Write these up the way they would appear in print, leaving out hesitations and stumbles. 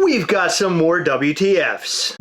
we've got some more WTFs.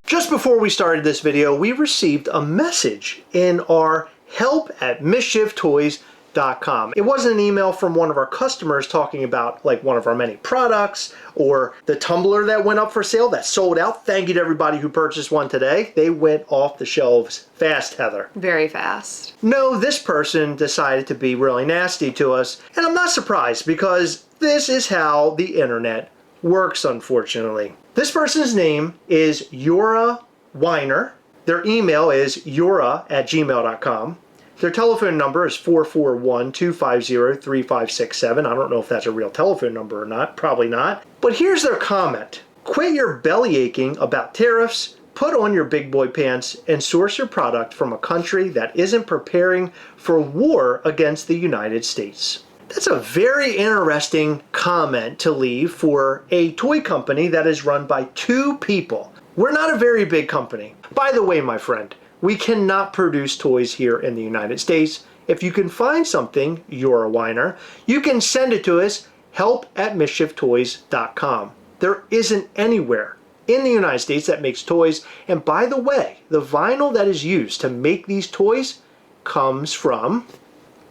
Just before we started this video, we received a message in our help@mischieftoys.com. It wasn't an email from one of our customers talking about like one of our many products or the tumbler that went up for sale that sold out. Thank you to everybody who purchased one today. They went off the shelves fast, Heather. Very fast. No, this person decided to be really nasty to us, and I'm not surprised because this is how the internet works, unfortunately. This person's name is Yura Weiner. Their email is yura@gmail.com. Their telephone number is 441-250-3567. I don't know if that's a real telephone number or not. Probably not. But here's their comment. Quit your belly aching about tariffs, put on your big boy pants, and source your product from a country that isn't preparing for war against the United States. That's a very interesting comment to leave for a toy company that is run by two people. We're not a very big company. By the way, my friend, we cannot produce toys here in the United States. If you can find something, you're a whiner, you can send it to us, help@mischieftoys.com. There isn't anywhere in the United States that makes toys. And by the way, the vinyl that is used to make these toys comes from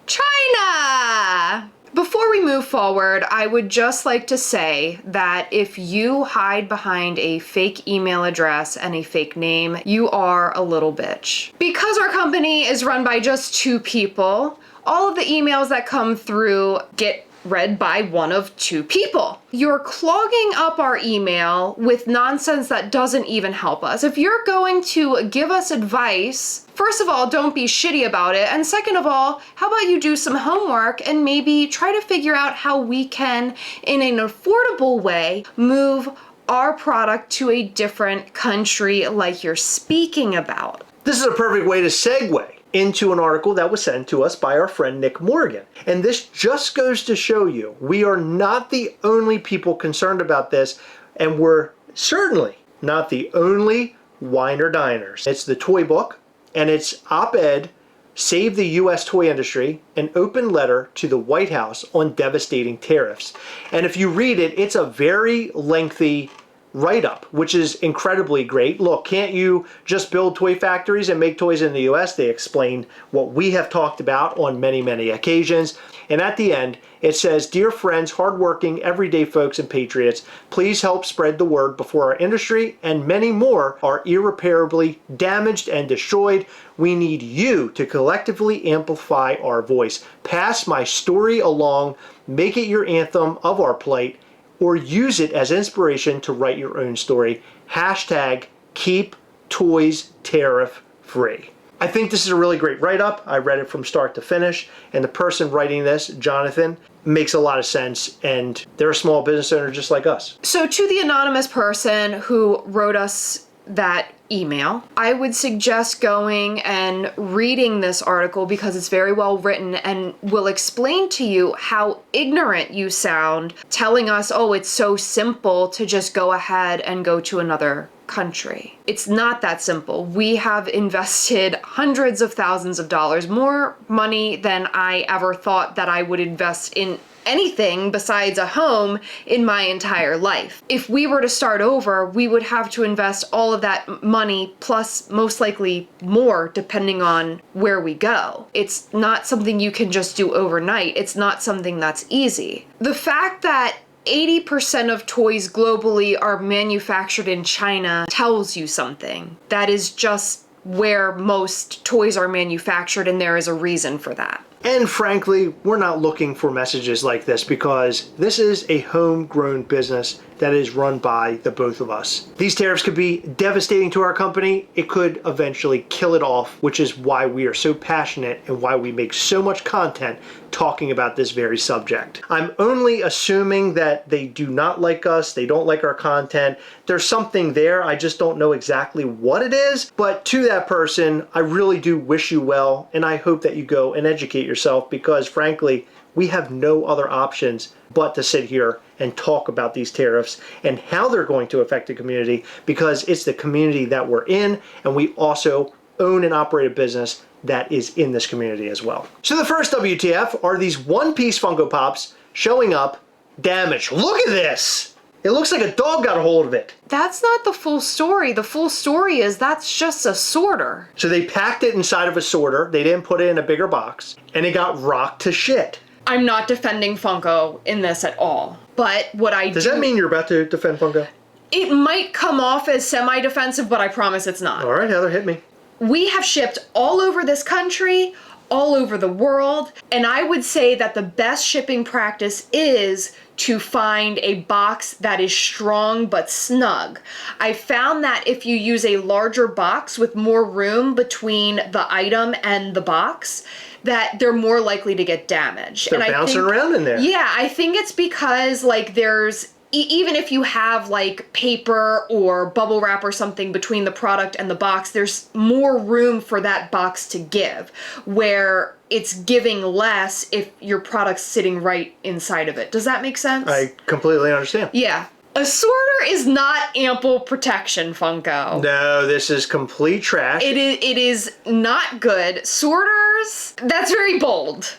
China! Before we move forward, I would just like to say that if you hide behind a fake email address and a fake name, you are a little bitch. Because our company is run by just two people, all of the emails that come through get read by one of two people. You're clogging up our email with nonsense that doesn't even help us. If you're going to give us advice, first of all, don't be shitty about it. And second of all, how about you do some homework and maybe try to figure out how we can, in an affordable way, move our product to a different country like you're speaking about. This is a perfect way to segue into an article that was sent to us by our friend Nick Morgan. And this just goes to show you, we are not the only people concerned about this, and we're certainly not the only whiner diners. It's the toy book, and it's op-ed, Save the U.S. Toy Industry, an open letter to the White House on devastating tariffs. And if you read it, it's a very lengthy write-up, which is incredibly great. Look, can't you just build toy factories and make toys in the US? They explain what we have talked about on many, many occasions. And at the end, it says, "Dear friends, hardworking, everyday folks and patriots, please help spread the word before our industry and many more are irreparably damaged and destroyed. We need you to collectively amplify our voice. Pass my story along, make it your anthem of our plight, or use it as inspiration to write your own story. Hashtag keep toys tariff free." I think this is a really great write-up. I read it from start to finish, and the person writing this, Jonathan, makes a lot of sense, and they're a small business owner just like us. So to the anonymous person who wrote us that email, I would suggest going and reading this article because it's very well written and will explain to you how ignorant you sound telling us, oh, it's so simple to just go ahead and go to another country. It's not that simple. We have invested hundreds of thousands of dollars, more money than I ever thought that I would invest in anything besides a home in my entire life. If we were to start over, we would have to invest all of that money plus most likely more depending on where we go. It's not something you can just do overnight. It's not something that's easy. The fact that 80% of toys globally are manufactured in China tells you something. That is just where most toys are manufactured, and there is a reason for that. And frankly, we're not looking for messages like this because this is a homegrown business that is run by the both of us. These tariffs could be devastating to our company. It could eventually kill it off, which is why we are so passionate and why we make so much content talking about this very subject. I'm only assuming that they do not like us, they don't like our content. There's something there, I just don't know exactly what it is. But to that person, I really do wish you well, and I hope that you go and educate yourself because frankly, we have no other options but to sit here and talk about these tariffs and how they're going to affect the community because it's the community that we're in, and we also own and operate a business that is in this community as well. So the first WTF are these one-piece Funko Pops showing up damaged. Look at this. It looks like a dog got a hold of it. That's not the full story. The full story is that's just a sorter. So they packed it inside of a sorter. They didn't put it in a bigger box. And it got rocked to shit. I'm not defending Funko in this at all. But what I Does that mean you're about to defend Funko? It might come off as semi-defensive, but I promise it's not. All right, Heather, hit me. We have shipped all over this country, all over the world, and I would say that the best shipping practice is to find a box that is strong but snug. I found that if you use a larger box with more room between the item and the box, that they're more likely to get damaged. They're bouncing around in there. Yeah, I think it's because like there's even if you have like paper or bubble wrap or something between the product and the box, there's more room for that box to give, where it's giving less if your product's sitting right inside of it. Does that make sense? I completely understand. Yeah. A sorter is not ample protection, Funko. No, this is complete trash. It is not good. Sorters, that's very bold.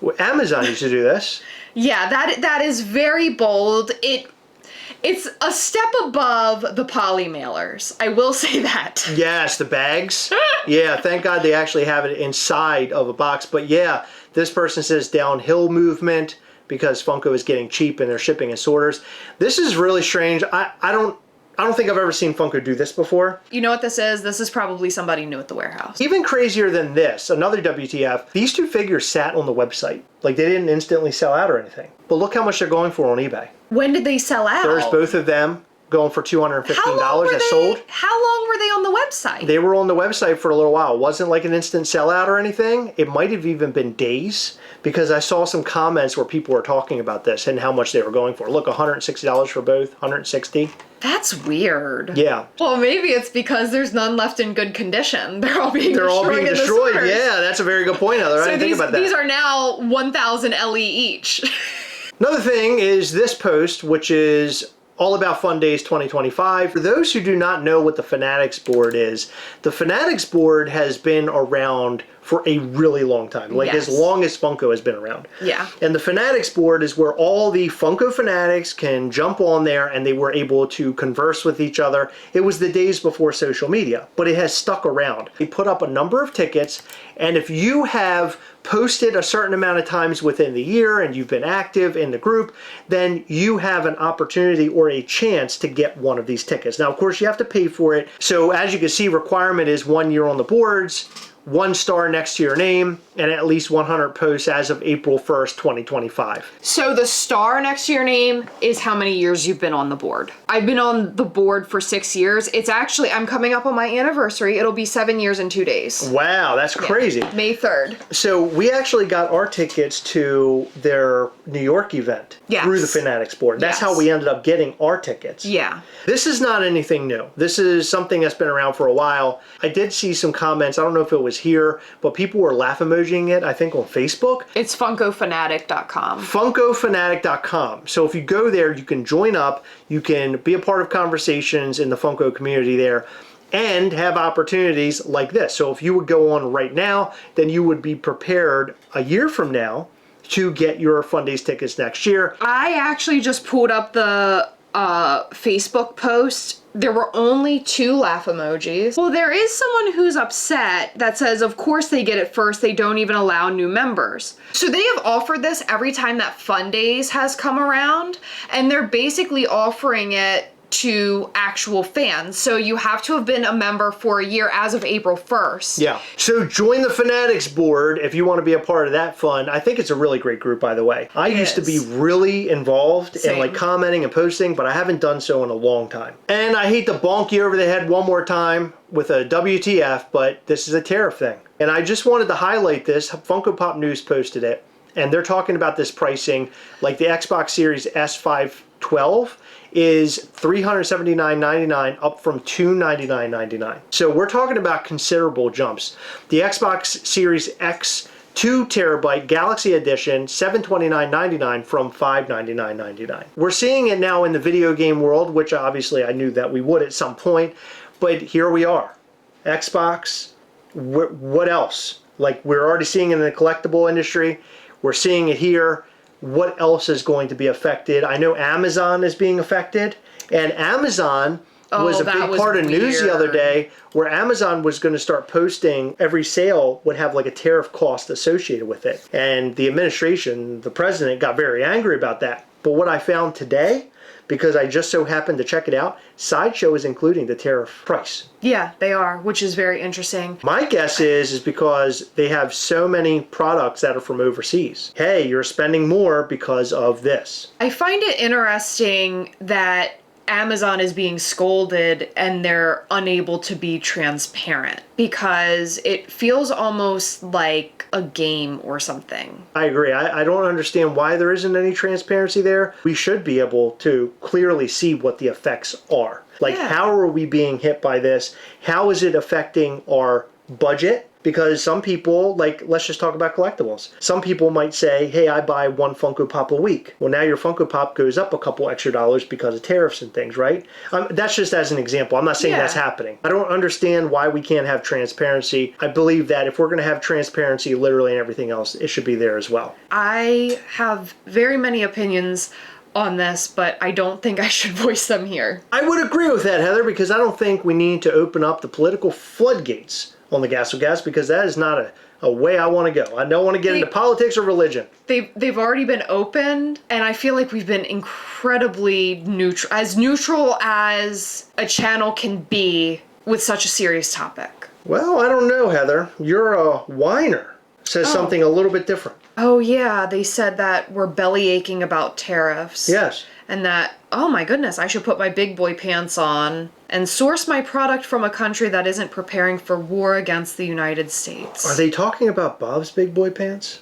Well, Amazon used to do this. Yeah, that is very bold. It's a step above the poly mailers. I will say that. Yes, the bags. Yeah, thank God they actually have it inside of a box. But yeah, this person says downhill movement because Funko is getting cheap and they're shipping in sorters. This is really strange. I don't think I've ever seen Funko do this before. You know what this is? This is probably somebody new at the warehouse. Even crazier than this, another WTF, these two figures sat on the website. Like they didn't instantly sell out or anything. But look how much they're going for on eBay. When did they sell out? There's both of them going for $215 that sold. How long were they on the website? They were on the website for a little while. It wasn't like an instant sellout or anything. It might have even been days because I saw some comments where people were talking about this and how much they were going for. Look, $160 for both, $160. That's weird. Yeah. Well, maybe it's because there's none left in good condition. They're all being destroyed. Yeah, that's a very good point, Heather. I didn't think about that. These are now 1,000 LE each. Another thing is this post, which is all about Fundays 2025. For those who do not know what the Fanatics board is, the Fanatics board has been around for a really long time, like as long as Funko has been around. Yeah. And the Fanatics board is where all the Funko fanatics can jump on there and they were able to converse with each other. It was the days before social media, but it has stuck around. They put up a number of tickets, and if you have posted a certain amount of times within the year and you've been active in the group, then you have an opportunity or a chance to get one of these tickets. Now, of course, you have to pay for it. So as you can see, requirement is 1 year on the boards, 1 star next to your name, and at least 100 posts as of April 1st, 2025. So the star next to your name is how many years you've been on the board. I've been on the board for 6 years. It's actually, I'm coming up on my anniversary. It'll be 7 years and 2 days. Wow, that's crazy. Yeah, May 3rd. So we actually got our tickets to their New York event through the Fanatics board. That's how we ended up getting our tickets. Yeah. This is not anything new. This is something that's been around for a while. I did see some comments. I don't know if it was here, but people were laugh emojiing it, I think, on Facebook. It's FunkoFanatic.com. FunkoFanatic.com. So if you go there, you can join up. You can be a part of conversations in the Funko community there and have opportunities like this. So if you would go on right now, then you would be prepared a year from now to get your Fundays tickets next year. I actually just pulled up the Facebook post. There were only 2 laugh emojis. Well, there is someone who's upset that says, of course they get it first, they don't even allow new members. So they have offered this every time that Fundays has come around, and they're basically offering it to actual fans. So you have to have been a member for a year as of April 1st. Yeah. So join the Fanatics board if you want to be a part of that fun. I think it's a really great group, by the way. I used to be really involved in like commenting and posting, but I haven't done so in a long time. And I hate to bonk you over the head one more time with a WTF, but this is a tariff thing. And I just wanted to highlight this. Funko Pop News posted it, and they're talking about this pricing. Like the Xbox Series S512 is $379.99 up from $299.99. So we're talking about considerable jumps. The Xbox Series X 2 terabyte Galaxy Edition, $729.99 from $599.99. We're seeing it now in the video game world, which obviously I knew that we would at some point, but here we are. Xbox, what else? Like we're already seeing it in the collectible industry. We're seeing it here. what else is going to be affected. I know Amazon is being affected, and Amazon was a big part of news the other day where Amazon was going to start posting every sale would have like a tariff cost associated with it. And the administration, the president, got very angry about that. But what I found today, because I just so happened to check it out, Sideshow is including the tariff price. Yeah, they are, which is very interesting. My guess is because they have so many products that are from overseas. Hey, you're spending more because of this. I find it interesting that Amazon is being scolded and they're unable to be transparent because it feels almost like a game or something. I agree. I don't understand why there isn't any transparency there. We should be able to clearly see what the effects are. Like, how are we being hit by this? How is it affecting our budget? Because some people, like, let's just talk about collectibles. Some people might say, hey, I buy one Funko Pop a week. Well, now your Funko Pop goes up a couple extra dollars because of tariffs and things, right? That's just as an example. I'm not saying that's happening. I don't understand why we can't have transparency. I believe that if we're going to have transparency literally and everything else, it should be there as well. I have very many opinions on this, but I don't think I should voice them here. I would agree with that, Heather, because I don't think we need to open up the political floodgates on the Gastlecast, because that is not a way I want to go. I don't want to get into politics or religion. They've already been opened, and I feel like we've been incredibly neutral as a channel can be with such a serious topic. Well, I don't know, Heather. You're a whiner. Says something a little bit different. Oh yeah, they said that we're belly aching about tariffs. Yes. And that, oh my goodness, I should put my big boy pants on and source my product from a country that isn't preparing for war against the United States. Are they talking about Bob's big boy pants?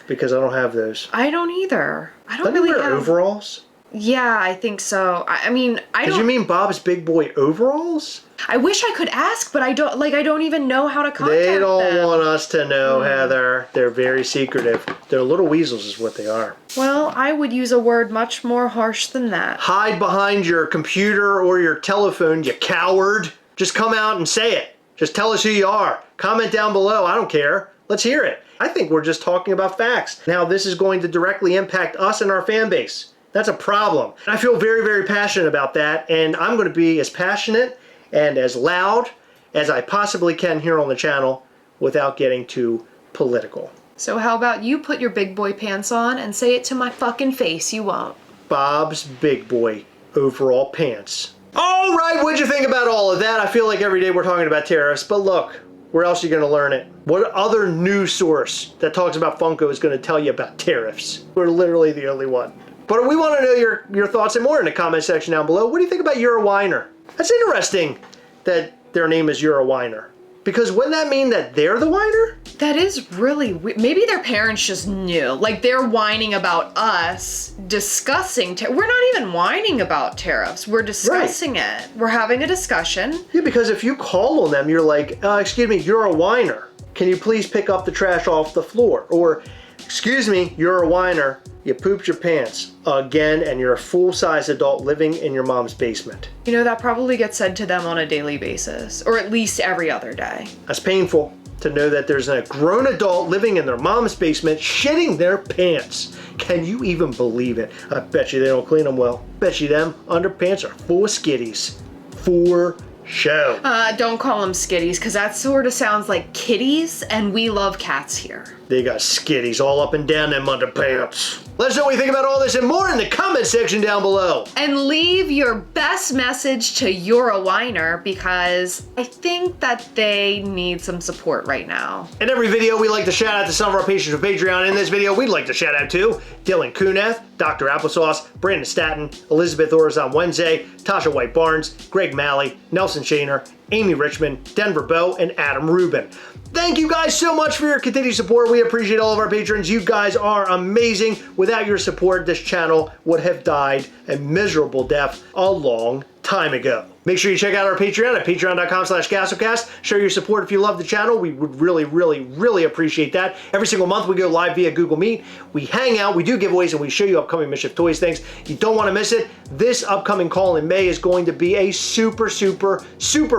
Because I don't have those. I don't either. I don't Doesn't really he wear have overalls? Yeah, I think so. I mean, I don't. Did you mean Bob's big boy overalls? I wish I could ask, but I don't even know how to contact them. They don't want us to know, Heather. They're very secretive. They're little weasels is what they are. Well, I would use a word much more harsh than that. Hide behind your computer or your telephone, you coward. Just come out and say it. Just tell us who you are. Comment down below. I don't care. Let's hear it. I think we're just talking about facts. Now, this is going to directly impact us and our fan base. That's a problem. I feel very, very passionate about that, and I'm going to be as passionate and as loud as I possibly can here on the channel without getting too political. So how about you put your big boy pants on and say it to my fucking face? You won't. Bob's big boy overall pants. All right, what'd you think about all of that? I feel like every day we're talking about tariffs, but look, where else are you going to learn it? What other news source that talks about Funko is going to tell you about tariffs? We're literally the only one. But we want to know your thoughts and more in the comment section down below. What do you think about You're a Whiner? That's interesting that their name is You're a Whiner. Because wouldn't that mean that they're the whiner? That is really weird. Maybe their parents just knew. Like, they're whining about us discussing we're not even whining about tariffs. We're discussing it. We're having a discussion. Yeah, because if you call on them, you're like, excuse me, you're a whiner. Can you please pick up the trash off the floor? Or, excuse me, you're a whiner. You pooped your pants again, and you're a full-size adult living in your mom's basement. You know, that probably gets said to them on a daily basis, or at least every other day. That's painful to know that there's a grown adult living in their mom's basement shitting their pants. Can you even believe it? I bet you they don't clean them well. Bet you them underpants are full of skitties. For show. Don't call them skitties, because that sort of sounds like kitties, and we love cats here. They got skitties all up and down them underpants. Let us know what you think about all this and more in the comment section down below. And leave your best message to You're a Whiner, because I think that they need some support right now. In every video, we like to shout out to some of our patrons from Patreon. In this video, we'd like to shout out to Dylan Kunath, Dr. Applesauce, Brandon Staton, Elizabeth Orzon Wednesday, Tasha White Barnes, Greg Malley, Nelson Shaner, Amy Richmond, Denver Bow, and Adam Rubin. Thank you guys so much for your continued support. We appreciate all of our patrons. You guys are amazing. Without your support, this channel would have died a miserable death a long time ago. Make sure you check out our Patreon at patreon.com/Gastlecast. Show your support if you love the channel. We would really appreciate that. Every single month we go live via Google Meet. We hang out, we do giveaways, and we show you upcoming Mischief Toys things. You don't want to miss it. This upcoming call in May is going to be a super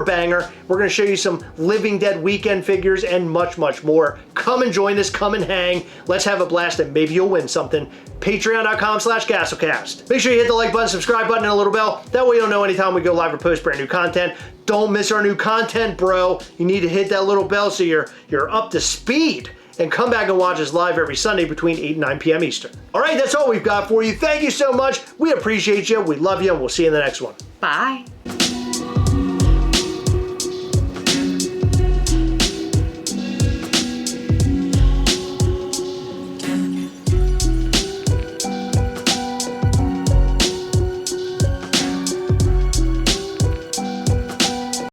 banger. We're going to show you some Living Dead weekend figures and much more. Come and join us, come and hang. Let's have a blast and maybe you'll win something. Patreon.com/Gastlecast. Make sure you hit the like button, subscribe button, and a little bell. That way you'll know anytime we go live or post brand new content. Don't miss our new content, bro. You need to hit that little bell so you're up to speed. And come back and watch us live every Sunday between 8 and 9 p.m. Eastern. All right, that's all we've got for you. Thank you so much. We appreciate you. We love you, and we'll see you in the next one. Bye.